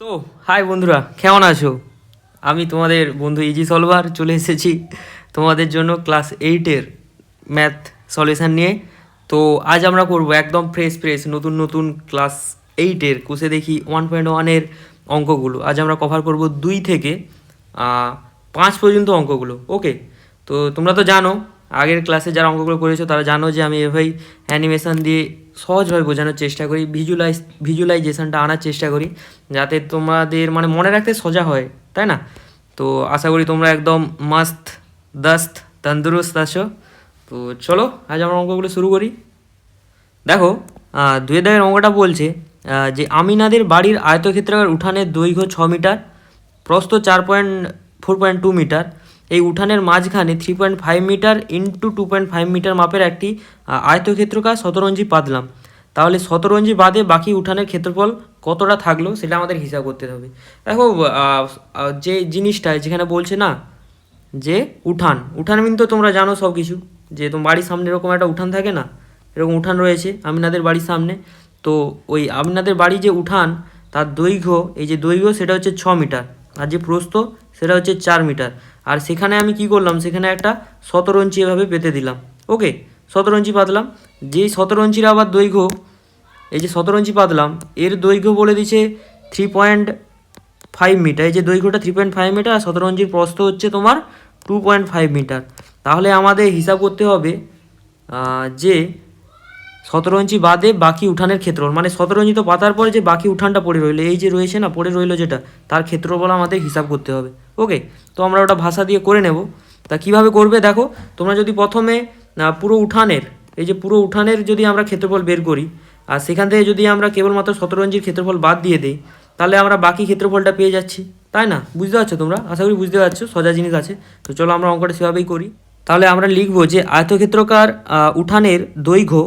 তো হাই বন্ধুরা, কেমন আছো? আমি তোমাদের বন্ধু ইজি সলভার চলে এসেছি তোমাদের জন্য ক্লাস 8-এর ম্যাথ সলিউশন নিয়ে। তো আজ আমরা করব একদম ফ্রেশ ফ্রেশ নতুন নতুন ক্লাস 8-এর কোষে দেখি 1.1-এর অঙ্কগুলো। আজ আমরা কভার করব 2 থেকে 5 পর্যন্ত অঙ্কগুলো। ওকে, তো তোমরা তো জানো, আগের ক্লাসে যারা অঙ্কগুলো করেছো তারা জানো যে আমি এভাবেই অ্যানিমেশন দিয়ে সহজভাবে বোঝানোর চেষ্টা করি, ভিজুয়ালাইজেশনটা আনার চেষ্টা করি যাতে তোমাদের মানে মনে রাখতে সোজা হয়, তাই না? তো আশা করি তোমরা একদম মাস্ত দাস্ত তন্দুরুস্ত আছো। তো চলো আজ আমরা অঙ্কগুলো শুরু করি। দেখো, দুয়ের দাগের অঙ্কটা বলছে যে আমিনাদের বাড়ির আয়তক্ষেত্রাকার উঠানের দৈর্ঘ্য 6 মিটার, প্রস্থ 4.4.2 মিটার। এই উঠানের মাঝখানে 3.5 মিটার ইন্টু 2.5 মিটার মাপের একটি আয়তক্ষেত্রাকার শতরঞ্জি পাতলাম। তাহলে শতরঞ্জি বাদে বাকি উঠানের ক্ষেত্রফল কতটা থাকলো সেটা আমাদের হিসাব করতে হবে। দেখো, যে জিনিসটা যেখানে বলছে না যে উঠান উঠান মিন তো তোমরা জানো সব কিছু, যে তোমার বাড়ির সামনে এরকম একটা উঠান থাকে না, এরকম উঠান রয়েছে আমিনাদের বাড়ির সামনে। তো ওই আমিনাদের বাড়ি যে উঠান তার দৈর্ঘ্য, এই যে দৈর্ঘ্য সেটা হচ্ছে 6 মিটার, আর যে প্রস্থ সেটা হচ্ছে 4 মিটার। আর সেখানে আমি কি করলাম, সেখানে একটা শতরঞ্চি এভাবে পেতে দিলাম। ওকে, শতরঞ্চি পাতলাম। যেই শতরঞ্চির আবার দৈর্ঘ্য, এই যে শতরঞ্চি পাতলাম এর দৈর্ঘ্য বলে দিচ্ছে 3.5 মিটার। এই যে দৈর্ঘ্যটা 3.5 মিটার, আর শতরঞ্জির প্রস্থ হচ্ছে তোমার 2.5 মিটার। তাহলে আমাদের হিসাব করতে হবে যে শতরঞ্চি বাদে বাকি উঠানের ক্ষেত্রফল, মানে শতরঞ্জি তো পাতার পরে যে বাকি উঠানটা পড়ে রইলো, এই যে রয়েছে না পড়ে রইলো যেটা, তার ক্ষেত্রফল আমাদের হিসাব করতে হবে। ওকে, তো আমরা ওটা ভাষা দিয়ে করে নেব। তা কিভাবে করবে দেখো, তোমরা যদি প্রথমে পুরো উঠানের, এই যে পুরো উঠানের যদি আমরা ক্ষেত্রফল বের করি, আর সেখান থেকে যদি আমরা কেবলমাত্র শতরঞ্জির ক্ষেত্রফল বাদ দিয়ে দিই, তাহলে আমরা বাকি ক্ষেত্রফলটা পেয়ে যাচ্ছি, তাই না? বুঝতে পারছো তোমরা? আশা করি বুঝতে পারছো, সোজা জিনিস আছে। তো চলো আমরা অঙ্কটা সেভাবেই করি। তাহলে আমরা লিখবো যে আয়তক্ষেত্রাকার উঠানের দৈর্ঘ্য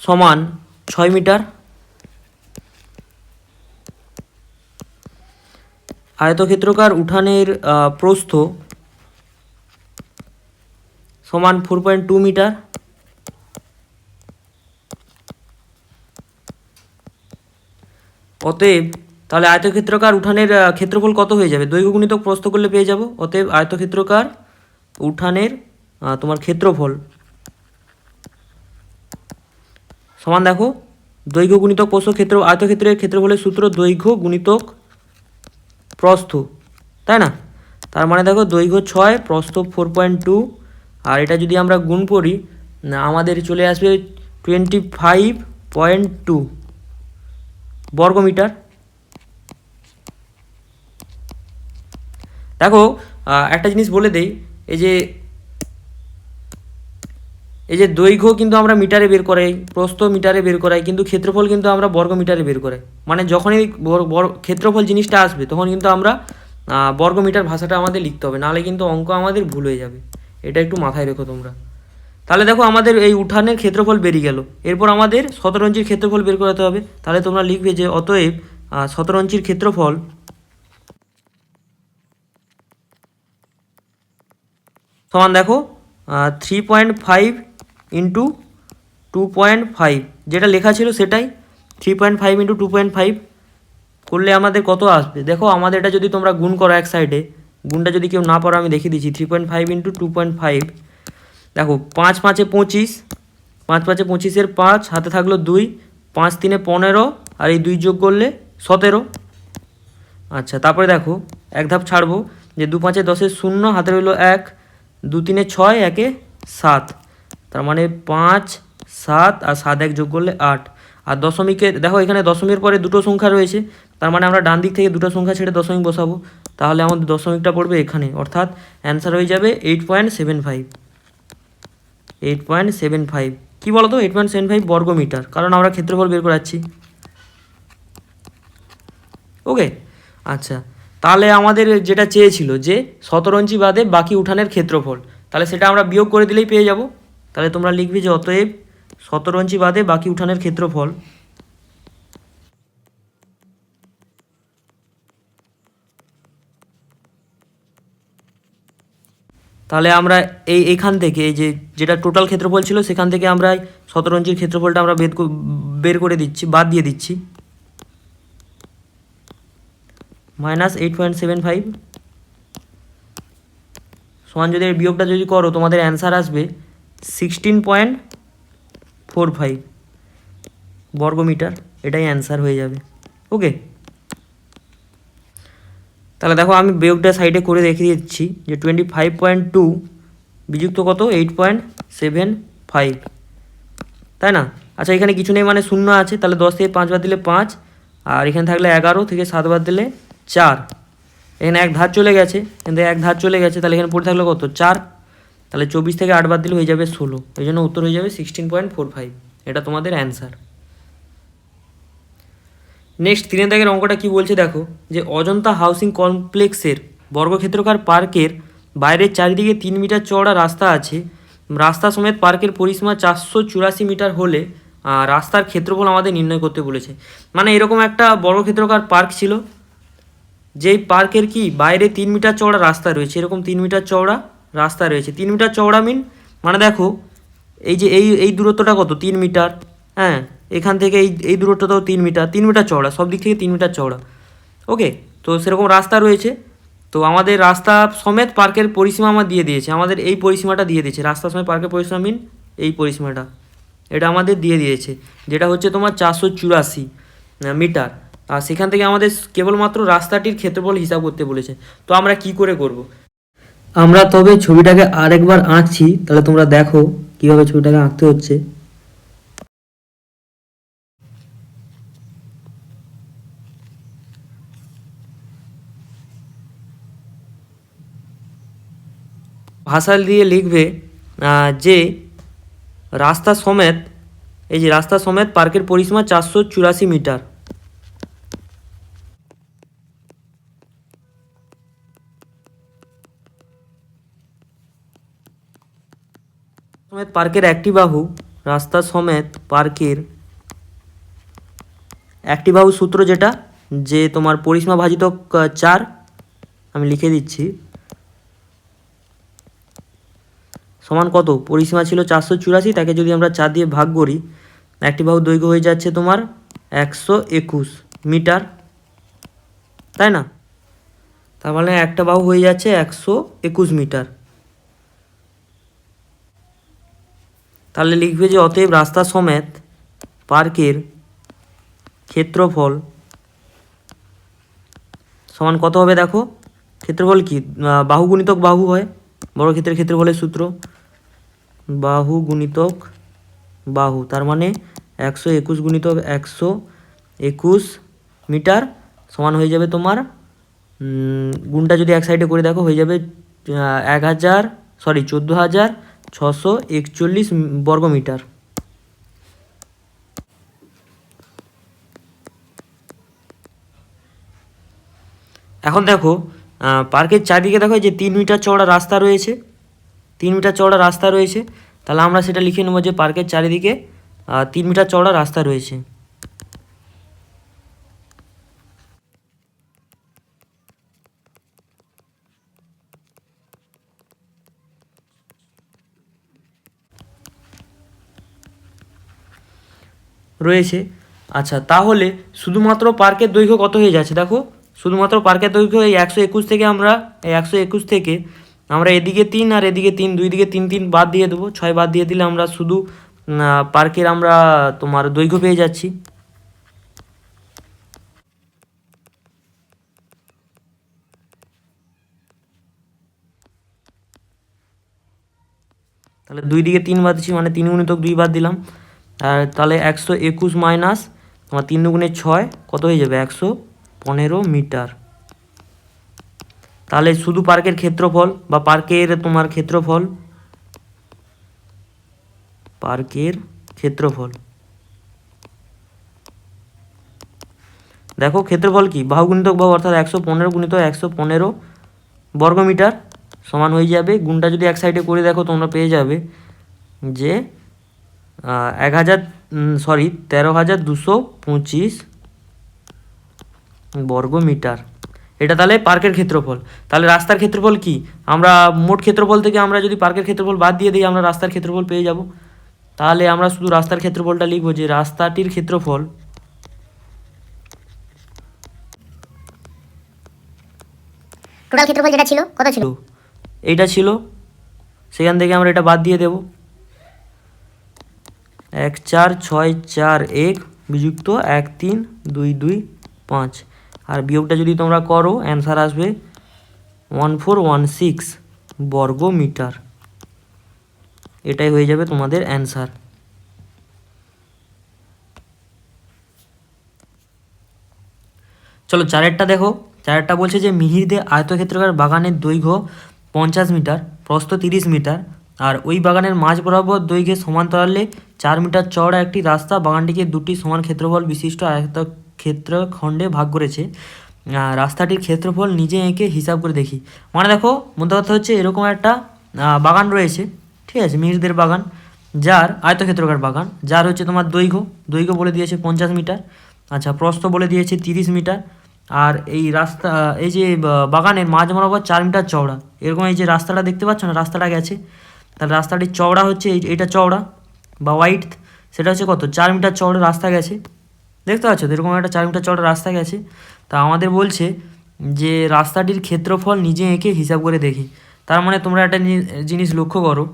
সমান 6 মিটার, আয়তক্ষেত্রাকার উঠানের প্রস্থ সমান 4.2 মিটার। অতএব তাহলে আয়তক্ষেত্রাকার উঠানের ক্ষেত্রফল কত হয়ে যাবে, দৈর্ঘ্য গুণিতক প্রস্থ করলে পেয়ে যাব। অতএব আয়তক্ষেত্রাকার উঠানের তোমার ক্ষেত্রফল সমান, দেখো, দৈর্ঘ্য গুণিতক প্রস্থ, আয়তক্ষেত্রের ক্ষেত্রফলের সূত্র দৈর্ঘ্য গুণিতক প্রস্থ, তাই না? তার মানে দেখো দৈর্ঘ্য 6, প্রস্থ 4.2, আর এটা যদি আমরা গুণ করি আমাদের চলে আসবে 25.2 বর্গমিটার। দেখো, একটা জিনিস বলে দেই, এই যে দৈর্ঘ্য কিন্তু আমরা মিটারে বের করাই, প্রস্থ মিটারে বের করাই, কিন্তু ক্ষেত্রফল কিন্তু আমরা বর্গ মিটারে বের করাই। মানে যখনই ক্ষেত্রফল জিনিসটা আসবে তখন কিন্তু আমরা বর্গ মিটার ভাষাটা আমাদের লিখতে হবে, নাহলে কিন্তু অঙ্ক আমাদের ভুল হয়ে যাবে। এটা একটু মাথায় রেখো তোমরা। তাহলে দেখো আমাদের এই উঠানের ক্ষেত্রফল বেরিয়ে গেল, এরপর আমাদের শতরঞ্চির ক্ষেত্রফল বের করাতে হবে। তাহলে তোমরা লিখবে যে অতএব শতরঞ্চির ক্ষেত্রফল সমান, দেখো, 3.5 ইন্টু 2.5, যেটা লেখা ছিল সেটাই, 3.5 ইন্টু 2.5 করলে আমাদের কত আসবে দেখো। আমাদের এটা যদি তোমরা গুণ করো এক সাইডে, গুণটা যদি কেউ না পারো আমি দেখিয়ে দিচ্ছি। 3.5 ইন্টু 2.5, দেখো 5 5-এ 25, 5 5-এ 25-এর 5, হাতে থাকলো 2, 5 3-এ 15, আর এই 2 যোগ করলে 17। আচ্ছা, তারপরে দেখো এক ধাপ ছাড়বো, যে 2 5-এ 10-এর 0, হাতে রইলো 1, 2 3-এ 6, 1-এ 7, তার মানে 5 7, আর 7 1 যোগ করলে 8। আর দশমিকের দেখো এখানে দশমিকের পরে দুটো সংখ্যা রয়েছে, তার মানে আমরা ডান দিক থেকে দুটো সংখ্যা ছেড়ে দশমিক বসাবো। তাহলে আমাদের দশমিকটা পড়বে এখানে, অর্থাৎ অ্যান্সার হয়ে যাবে 8.75। 8.75 কী বলো তো, 8.75 বর্গমিটার, কারণ আমরা ক্ষেত্রফল বের করাচ্ছি। ওকে, আচ্ছা, তাহলে আমাদের যেটা চেয়েছিল যে শতরঞ্চি বাদে বাকি উঠানের ক্ষেত্রফল, তাহলে সেটা আমরা বিয়োগ করে দিলেই পেয়ে যাব। তাহলে তোমরা লিখবি যে অতএব শতরঞ্চি বাদে বাকি উঠানের ক্ষেত্রফল তাহলে আমরা এইখান থেকে এই যেটা টোটাল ক্ষেত্রফল ছিল সেখান থেকে আমরা 17 ইঞ্চির ক্ষেত্রফলটা আমরা বের করে দিচ্ছি, বাদ দিয়ে দিচ্ছি। -8.75 সমান যদি এর বিয়োগটা যদি করো তোমাদের অ্যান্সার আসবে 16.45 বর্গমিটার। এটাই অ্যান্সার হয়ে যাবে। ওকে, তাহলে দেখো আমি বিয়োগটা সাইডে করে দেখিয়ে দিচ্ছি যে 25.2 বিযুক্ত কত 8.75, তাই না? আচ্ছা, এখানে কিছু নেই মানে শূন্য আছে, তাহলে 10 থেকে 5 বাদ দিলে 5, আর এখানে থাকলে 11 থেকে 7 বাদ দিলে 4। এখানে এক ধার চলে গেছে, কিন্তু এক ধার চলে গেছে, তাহলে এখানে পড়ে থাকলো কত 4। তাহলে 24 থেকে 8 বাদ দিলে হয়ে যাবে 16। এই জন্য উত্তর হয়ে যাবে 16.45। এটা তোমাদের অ্যান্সার। নেক্সট 3 দাগের অঙ্কটা কি বলছে দেখো, যে অজন্তা হাউসিং কমপ্লেক্সের বর্গক্ষেত্রকার পার্কের বাইরের চারিদিকে 3 মিটার চওড়া রাস্তা আছে। রাস্তা সমেত পার্কের পরিসীমা 484 মিটার হলে রাস্তার ক্ষেত্রফল আমাদের নির্ণয় করতে বলেছে। মানে এরকম একটা বর্গক্ষেত্রকার পার্ক ছিল, যেই পার্কের কি বাইরে 3 মিটার চওড়া রাস্তা রয়েছে। এরকম 3 মিটার চওড়া রাস্তা রয়েছে। 3 মিটার চওড়া মানে দেখো এই যে এই দূরত্বটা কত 3 মিটার। হ্যাঁ, এখান থেকে এই দূরত্বটাও 3 মিটার। 3 মিটার চওড়া, সব দিক থেকে 3 মিটার চওড়া। ওকে, তো সেরকম রাস্তা রয়েছে। তো আমাদের রাস্তা সমেত পার্কের পরিসীমা আমার দিয়ে দিয়েছে, আমাদের এই পরিসীমাটা দিয়ে দিয়েছে। রাস্তা সমেত পার্কের পরিসীমা এই পরিসীমাটা, এটা আমাদের দিয়ে দিয়েছে, যেটা হচ্ছে তোমার 484 মিটার। আর সেখান থেকে আমাদের কেবলমাত্র রাস্তাটির ক্ষেত্রফল হিসাব করতে বলেছে। তো আমরা কি করে করব? আমরা তবে ছবিটাকে আরেকবার আঁকছি, তাহলে তোমরা দেখো কিভাবে ছবিটাকে আঁকতে হচ্ছে। ভাষা দিয়ে লিখবে যে রাস্তা সমেত, এই যে রাস্তা সমেত পার্কের পরিসীমা 484 মিটার। সমেত পার্কের একটি বাহু, রাস্তা সমেত পার্কের একটি বাহু সূত্র যেটা, যে তোমার পরিসীমা ভাজিত 4, আমি লিখে দিচ্ছি, সমান কত পরিসীমা ছিল 484, তাকে যদি আমরা 4 দিয়ে ভাগ করি, একটি বাহু দৈর্ঘ্য হয়ে যাচ্ছে তোমার 121 মিটার, তাই না? তার মানে একটা বাহু হয়ে যাচ্ছে 121 মিটার। তাহলে লিখবে যে অতএব রাস্তা সমেত পার্কের ক্ষেত্রফল সমান কত হবে। দেখো ক্ষেত্রফল কি বাহু গুণিতক বাহু হয়, বর্গক্ষেত্রের ক্ষেত্রফলের সূত্র বাহু গুণিতক বাহু। তার মানে 121 গুণিতক 121 মিটার সমান হয়ে যাবে তোমার, গুণটা যদি এক সাইডে করে দেখো হয়ে যাবে 14,641 বর্গমিটার। এখন দেখো পার্কের চারদিকে দেখো যে 3 মিটার চওড়া রাস্তা রয়েছে, 3 মিটার চওড়া রাস্তা রয়েছে। তাহলে আমরা সেটা লিখে নেবো যে পার্কের চারিদিকে 3 মিটার চওড়া রাস্তা রয়েছে। রয়েছে আচ্ছা, তাহলে শুধুমাত্র পার্কের দৈর্ঘ্য কত হয়ে যাচ্ছে দেখো, শুধুমাত্র পার্কের দৈর্ঘ্য এই 121 থেকে আমরা এই 121 থেকে আমরা এদিকে 3 আর এদিকে 3, দুই দিকে 3 3 বাদ দিয়ে দেবো, 6 বাদ দিয়ে দিলে আমরা শুধু পার্কের আমরা তোমার দৈর্ঘ্য পেয়ে যাচ্ছি। তাহলে দুই দিকে 3 বাদ দিচ্ছি, মানে 3 গুণিতক 2 বাদ দিলাম। আর তাহলে 121 মাইনাস তোমার 3 দুগুণে 6 কত হয়ে যাবে 115 মিটার। তাহলে শুধু পার্কের ক্ষেত্রফল বা পার্কের তোমার ক্ষেত্রফল, পার্কের ক্ষেত্রফল দেখো ক্ষেত্রফল কি বাহু গুণিতক বাহু, অর্থাৎ 115 গুণিতক 115 বর্গমিটার সমান হয়ে যাবে, গুণটা যদি এক সাইডে করে দেখো তোমরা পেয়ে যাবে যে 13,225 বর্গমিটার। এটা তাহলে পার্কের ক্ষেত্রফল। তাহলে রাস্তার ক্ষেত্রফল কি, আমরা মোট ক্ষেত্রফল থেকে আমরা যদি পার্কের ক্ষেত্রফল বাদ দিয়ে দিই আমরা রাস্তার ক্ষেত্রফল পেয়ে যাব। তাহলে আমরা শুধু রাস্তার ক্ষেত্রফলটা লিখবো যে রাস্তাটির ক্ষেত্রফল টোটাল ক্ষেত্রফল যেটা ছিল কত ছিল, এইটা ছিল, সেখান থেকে আমরা এটা বাদ দিয়ে দেব। 1464 বিযুক্ত 13225, আর বিয়োগটা যদি তোমরা করো অ্যান্সার আসবে 1416 বর্গ মিটার। এটাই হয়ে যাবে তোমাদের অ্যান্সার। চলো চারেরটা দেখো। চারেরটা বলছে যে মিহিরদের আয়তক্ষেত্রাকার বাগানের দৈর্ঘ্য 50 মিটার, প্রস্থ 30 মিটার, আর ওই বাগানের মাঝ বরাবর দৈর্ঘ্যে সমান্তরালে 4 মিটার চওড়া একটি রাস্তা বাগানটিকে দুটি সমান ক্ষেত্রফল বিশিষ্ট আয়তক্ষেত্র খণ্ডে ভাগ করেছে। রাস্তাটির ক্ষেত্রফল নিজে এঁকে হিসাব করে দেখি। মানে দেখো মধ্য কথা হচ্ছে এরকম একটা বাগান রয়েছে, ঠিক আছে, মিহিরদের বাগান, যার আয়তক্ষেত্রাকার বাগান, যার হচ্ছে তোমার দৈর্ঘ্য বলে দিয়েছে 50 মিটার, আচ্ছা প্রস্থ বলে দিয়েছে 30 মিটার, আর এই রাস্তা এই যে বাগানের মাঝ বরাবর 4 মিটার চওড়া। এরকম এই যে রাস্তাটা দেখতে পাচ্ছ না, রাস্তাটা গেছে, তাহলে রাস্তাটির চওড়া হচ্ছে এইটা চওড়া বা ওয়াইড, সেটা হচ্ছে কত 4 মিটার চওড়া রাস্তা গেছে, দেখতে পাচ্ছ তো এরকম একটা 4 মিটার চওড়া রাস্তা গেছে। তা আমাদের বলছে যে রাস্তাটির ক্ষেত্রফল নিজে এঁকে হিসাব করে দেখি। তার মানে তোমরা একটা জিনিস লক্ষ্য করো,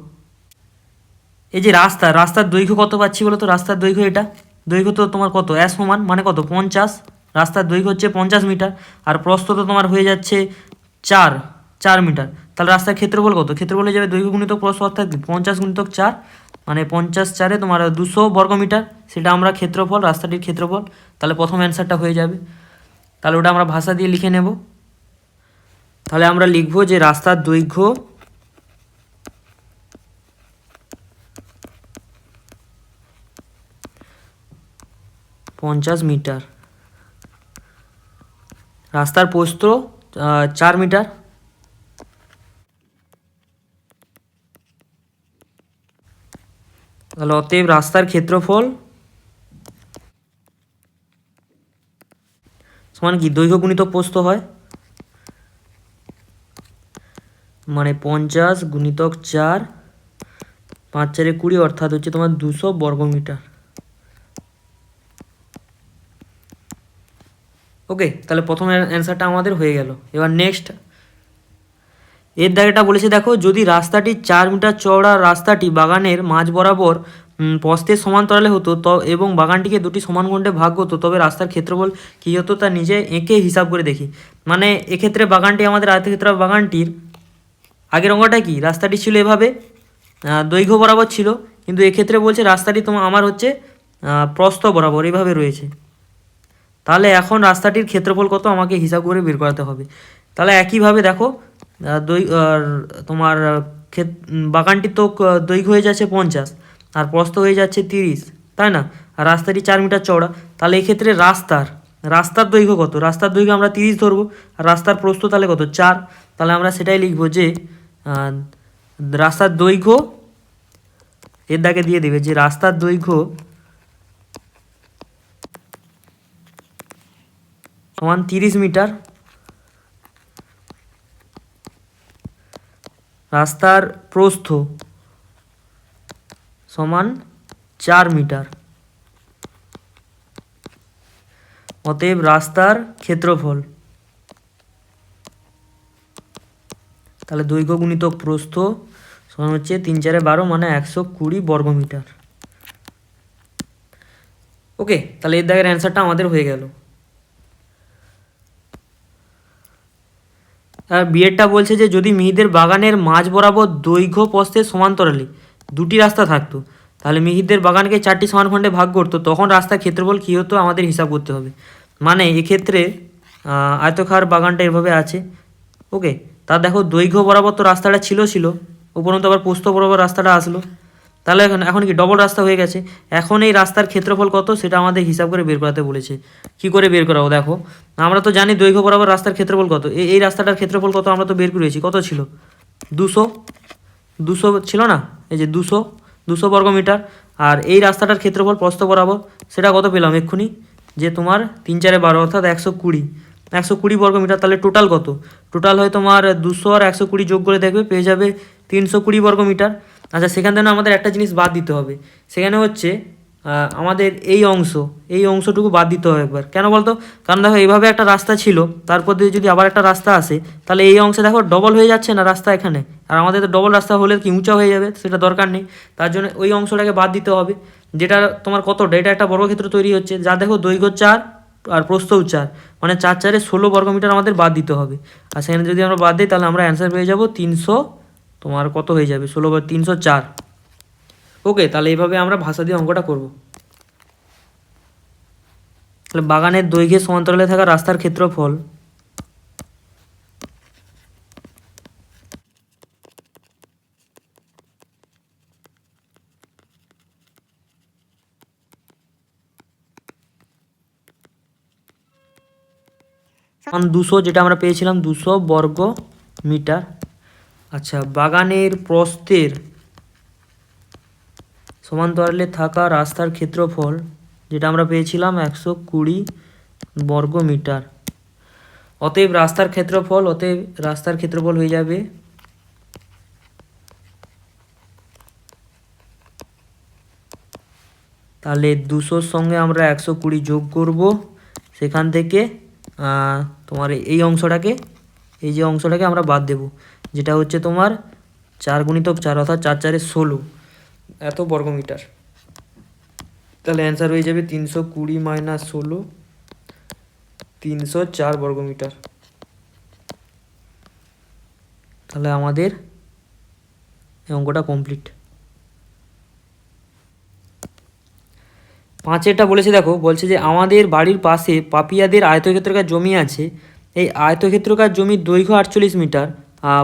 এই যে রাস্তার দৈর্ঘ্য কত পাচ্ছি বলো তো, রাস্তার দৈর্ঘ্য এটা দৈর্ঘ্য তো তোমার কত সমান মানে কত 50, রাস্তার দৈর্ঘ্য হচ্ছে 50 মিটার, আর প্রস্থ তো তোমার হয়ে যাচ্ছে 4 মিটার। তাহলে রাস্তার ক্ষেত্রফল কত, ক্ষেত্রফল হয়ে যাবে দৈর্ঘ্য গুণিতক প্রস্থ, অর্থাৎ 50 গুণিতক 4 মানে 50 তোমার 200 বর্গ মিটার, সেটা আমরা ক্ষেত্রফল, রাস্তাটির ক্ষেত্রফল। তাহলে প্রথম অ্যান্সারটা হয়ে যাবে। তাহলে ওটা আমরা ভাষা দিয়ে লিখে নেব। তাহলে আমরা লিখব যে রাস্তার দৈর্ঘ্য পঞ্চাশ মিটার, রাস্তার প্রস্থ 4 মিটার, তাহলে অতএব রাস্তার ক্ষেত্রফল সমান কি দৈর্ঘ্য গুণিতক প্রস্থ হয়, মানে 50 গুণিতক 4, 5 4 20, অর্থাৎ হচ্ছে তোমার 200 বর্গ মিটার। ওকে, তাহলে প্রথম অ্যান্সারটা আমাদের হয়ে গেল। এবার নেক্সট এর দাগেটা বলেছে দেখো, যদি রাস্তাটি 4 মিটার চওড়া রাস্তাটি বাগানের মাঝ বরাবর প্রস্থের সমান্তরালে হতো এবং বাগানটিকে দুটি সমান খণ্ডে ভাগ হতো, তবে রাস্তার ক্ষেত্রফল কী হতো তা নিজে এঁকে হিসাব করে দেখি। মানে এক্ষেত্রে বাগানটি আমাদের আয়তক্ষেত্র বাগানটির আগের অঙ্কটা কি, রাস্তাটি ছিল এভাবে দৈর্ঘ্য বরাবর ছিল, কিন্তু এক্ষেত্রে বলছে রাস্তাটি আমার হচ্ছে প্রস্থ বরাবর এইভাবে রয়েছে। তাহলে এখন রাস্তাটির ক্ষেত্রফল কত আমাকে হিসাব করে বের করাতে হবে। তাহলে একইভাবে দেখো তোমার বাগানটি তো দৈর্ঘ্য হয়ে যাচ্ছে 50 আর প্রস্থ হয়ে যাচ্ছে 30, তাই না, আর রাস্তাটি 4 মিটার চওড়া। তাহলে এক্ষেত্রে রাস্তার দৈর্ঘ্য কত, রাস্তার দৈর্ঘ্য আমরা 30 ধরবো, আর রাস্তার প্রস্থ তাহলে কত 4, তাহলে আমরা সেটাই লিখবো যে রাস্তার দৈর্ঘ্য এর দাগে দিয়ে দেবে যে রাস্তার দৈর্ঘ্য সমান 30 মিটার, রাস্তার প্রস্থ সমান 4 মিটার, অতএব রাস্তার ক্ষেত্রফল, তাহলে দৈর্ঘ্য গুণিতক প্রস্থ সমান হচ্ছে 3 4 12 মানে 120 বর্গ মিটার। ওকে, তাহলে এর দাগের অ্যান্সারটা আমাদের হয়ে গেল। আর বিয়েরটা বলছে যে যদি মিহিরদের বাগানের মাঝ বরাবর দৈর্ঘ্য প্রস্থের সমান্তরালে দুটি রাস্তা থাকতো, তাহলে মিহিরদের বাগানকে 4টি সমান খণ্ডে ভাগ করতো, তখন রাস্তার ক্ষেত্রফল কী হতো আমাদের হিসাব করতে হবে। মানে এক্ষেত্রে আয়তকার বাগানটা এভাবে আছে, ওকে, তা দেখো দৈর্ঘ্য বরাবর তো রাস্তাটা ছিল উপরন্তু আবার প্রস্থ বরাবর রাস্তাটা আসলো, তাহলে এখন কি ডবল রাস্তা হয়ে গেছে। এখন এই রাস্তার ক্ষেত্রফল কত সেটা আমাদের হিসাব করে বের করাতে বলেছে। কি করে বের করাবো দেখো, আমরা তো জানি দৈর্ঘ্য বরাবর রাস্তার ক্ষেত্রফল কত, এই রাস্তাটার ক্ষেত্রফল কত আমরা তো বের করেছি, কত ছিল 200 ছিল না, এই যে 200 বর্গ মিটার, আর এই রাস্তাটার ক্ষেত্রফল প্রস্থ বরাবর সেটা কত পেলাম এক্ষুনি, যে তোমার 3 4 12 অর্থাৎ 120, 120 বর্গমিটার। তাহলে টোটাল কত? টোটাল হয় তোমার 200 আর 120 যোগ করে দেখবে পেয়ে যাবে 320 বর্গমিটার। আচ্ছা, সেখান থেকে আমাদের একটা জিনিস বাদ দিতে হবে। সেখানে হচ্ছে আমাদের এই অংশটুকু বাদ দিতে হবে একবার। কেন বলতো? কারণ দেখো এইভাবে একটা রাস্তা ছিল, তারপর দিয়ে যদি আবার একটা রাস্তা আসে, তাহলে এই অংশে দেখো ডবল হয়ে যাচ্ছে না রাস্তা এখানে। আর আমাদের তো ডবল রাস্তা হলে কি উঁচা হয়ে যাবে, সেটা দরকার নেই। তার জন্য ওই অংশটাকে বাদ দিতে হবে। যেটা তোমার কতটা, এটা একটা বর্গক্ষেত্র তৈরি হচ্ছে, যা দেখো দৈর্ঘ্য 4 আর প্রস্থও 4, মানে 4 4 16 বর্গমিটার আমাদের বাদ দিতে হবে। আর সেখানে যদি আমরা বাদ দিই তাহলে আমরা অ্যান্সার পেয়ে যাবো 300, তোমার কত হয়ে যাবে 16/304। ওকে, তাহলে এইভাবে আমরা ভাষা দিয়ে অঙ্কটা করব। তাহলে বাগানের দৈর্ঘ্যের সমান্তরালে থাকা রাস্তার ক্ষেত্রফল সমান 200, যেটা আমরা পেয়েছিলাম 200 বর্গ মিটার। আচ্ছা, বাগানের প্রস্থের সমান্তরালে থাকা রাস্তার ক্ষেত্রফল, যেটা আমরা পেয়েছিলাম 120 বর্গ মিটার। অতএব রাস্তার ক্ষেত্রফল হয়ে যাবে তাহলে 200-র সঙ্গে আমরা 120 যোগ করব, সেখান থেকে তোমার এই যে অংশটাকে আমরা বাদ দেব, যেটা হচ্ছে তোমার 4 × 4 অর্থাৎ 4 4 16 এত বর্গমিটার। তাহলে অ্যান্সার হয়ে যাবে 320 - 16, 304 বর্গমিটার। তাহলে আমাদের এই অঙ্কটা কমপ্লিট। 5-এরটা বলেছে, দেখো বলছে যে আমাদের বাড়ির পাশে পাপিয়াদের আয়তক্ষেত্রাকার জমি আছে। এই আয়তক্ষেত্রাকার জমির দৈর্ঘ্য 48 মিটার,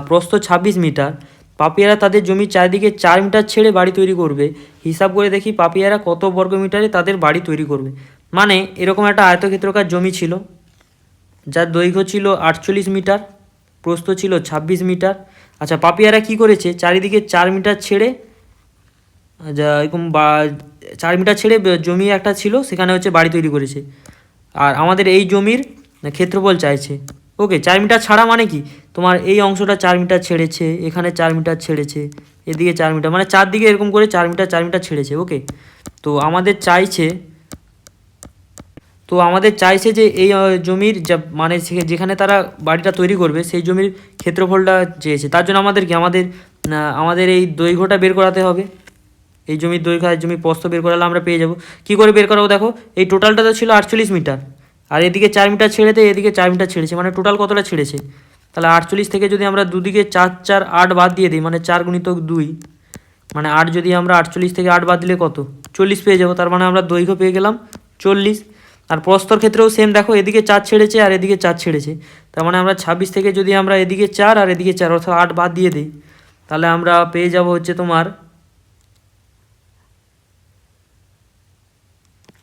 প্রস্থ 26 মিটার। পাপিয়ারা তাদের জমির চারিদিকে 4 মিটার ছেড়ে বাড়ি তৈরি করবে। হিসাব করে দেখি পাপিয়ারা কত বর্গ মিটারে তাদের বাড়ি তৈরি করবে। মানে এরকম একটা আয়তক্ষেত্রাকার জমি ছিল, যার দৈর্ঘ্য ছিল 48 মিটার, প্রস্থ ছিল 26 মিটার। আচ্ছা, পাপিয়ারা কি করেছে, চারিদিকে 4 মিটার ছেড়ে, যা এরকম 4 মিটার ছেড়ে জমি একটা ছিল, সেখানে হচ্ছে বাড়ি তৈরি করেছে। আর আমাদের এই জমির ক্ষেত্রফল চাইছে। ওকে, 4 মিটার ছাড়া মানে কি, তোমার এই অংশটা 4 মিটার ছেড়েছে, এখানে 4 মিটার ছেড়েছে, এদিকে 4 মিটার, মানে চারদিকে এরকম করে 4 মিটার 4 মিটার ছেড়েছে। ওকে, তো আমাদের চাইছে যে এই জমির যা মানে যেখানে তারা বাড়িটা তৈরি করবে সেই জমির ক্ষেত্রফলটা চেয়েছে। তার জন্য আমাদের এই দৈর্ঘ্যটা বের করাতে হবে। এই জমির দৈর্ঘ্য আর জমির প্রস্থ বের করালে আমরা পেয়ে যাব। কী করে বের করাবো? দেখো, এই টোটালটা তো ছিল 48 মিটার, আর এদিকে 4 মিটার ছেড়েতে এদিকে 4 মিটার ছেড়েছে, মানে টোটাল কতটা ছেড়েছে? তাহলে 48 থেকে যদি আমরা দুদিকে 4 4 8 বাদ দিয়ে দিই, মানে 4 × 2, মানে 8, যদি আমরা 48 থেকে 8 বাদ দিলে কত? 40 পেয়ে যাবো। তার মানে আমরা দৈর্ঘ্য পেয়ে গেলাম 40। আর প্রস্থর ক্ষেত্রেও সেম, দেখো এদিকে 4 ছেড়েছে আর এদিকে 4 ছেড়েছে, তার মানে আমরা 26 থেকে যদি আমরা এদিকে 4 আর এদিকে 4 অর্থাৎ 8 বাদ দিয়ে দিই, তাহলে আমরা পেয়ে যাব হচ্ছে তোমার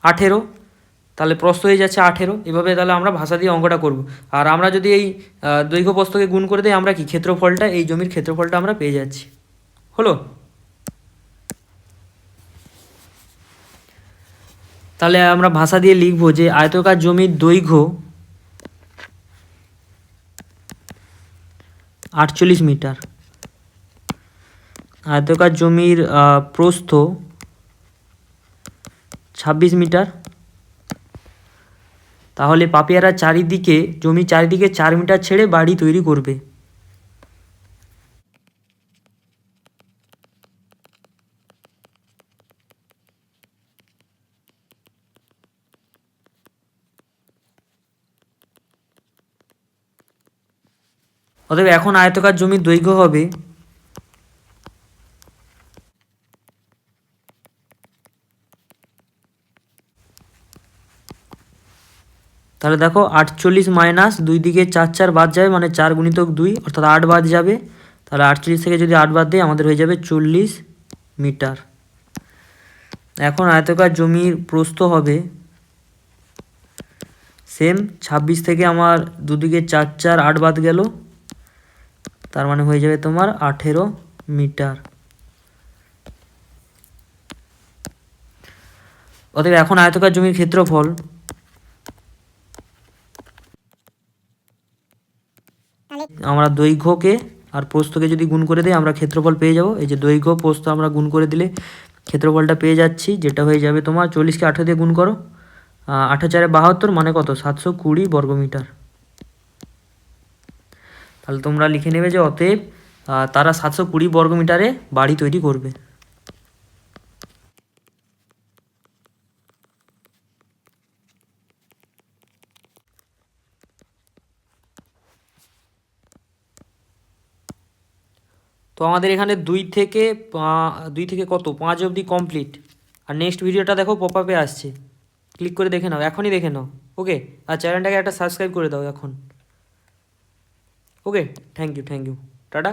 18। তাহলে প্রস্থ হয়ে যাচ্ছে 18। এভাবে তাহলে আমরা ভাষা দিয়ে অঙ্কটা করব। আর আমরা যদি এই দৈর্ঘ্য প্রস্থকে গুণ করে দিই, আমরা কি ক্ষেত্রফলটা, এই জমির ক্ষেত্রফলটা আমরা পেয়ে যাচ্ছি। হলো? তাহলে আমরা ভাষা দিয়ে লিখব যে আয়তকার জমির দৈর্ঘ্য 48 মিটার, আয়তকার জমির প্রস্থ 26 মিটার। তাহলে পাপিয়ারা জমি চারিদিকে 4 মিটার ছেড়ে বাড়ি তৈরি করবে। অতএব এখন আয়তকার জমির দৈর্ঘ্য হবে তাহলে দেখো 48 মাইনাস 2 দিকে 4 4 বাদ যাবে, মানে 4 × 2 অর্থাৎ 8 বাদ যাবে। তাহলে 48 থেকে যদি 8 বাদ দিই আমাদের হয়ে যাবে 40 মিটার। এখন আয়তকার জমির প্রস্থ হবে সেম, 26 থেকে আমার দুদিকে 4 4 8 বাদ গেল, তার মানে হয়ে যাবে তোমার 18 মিটার। অতএব এখন আয়তকার জমির ক্ষেত্রফল আমরা দৈর্ঘ্যকে আর প্রস্থকে যদি গুণ করে দিই আমরা ক্ষেত্রফল পেয়ে যাব। এই যে দৈর্ঘ্য প্রস্থ আমরা গুণ করে দিলে ক্ষেত্রফলটা পেয়ে যাচ্ছি, যেটা হয়ে যাবে তোমার 40কে 18 দিয়ে গুণ করো, 8×4 = 72, মানে কত 720 বর্গমিটার। তাহলে তোমরা লিখে নেবে যে অতএব তারা 720 বর্গমিটারে বাড়ি তৈরি করবে। তো আমাদের এখানে 2 থেকে কত 5 অবধি কমপ্লিট। আর নেক্সট ভিডিওটা দেখো পপ আপে আসছে, ক্লিক করে দেখে নাও, এখনই দেখে নাও। ওকে, আর চ্যানেলটাকে একটা সাবস্ক্রাইব করে দাও এখন। ওকে, থ্যাংক ইউ, টাটা।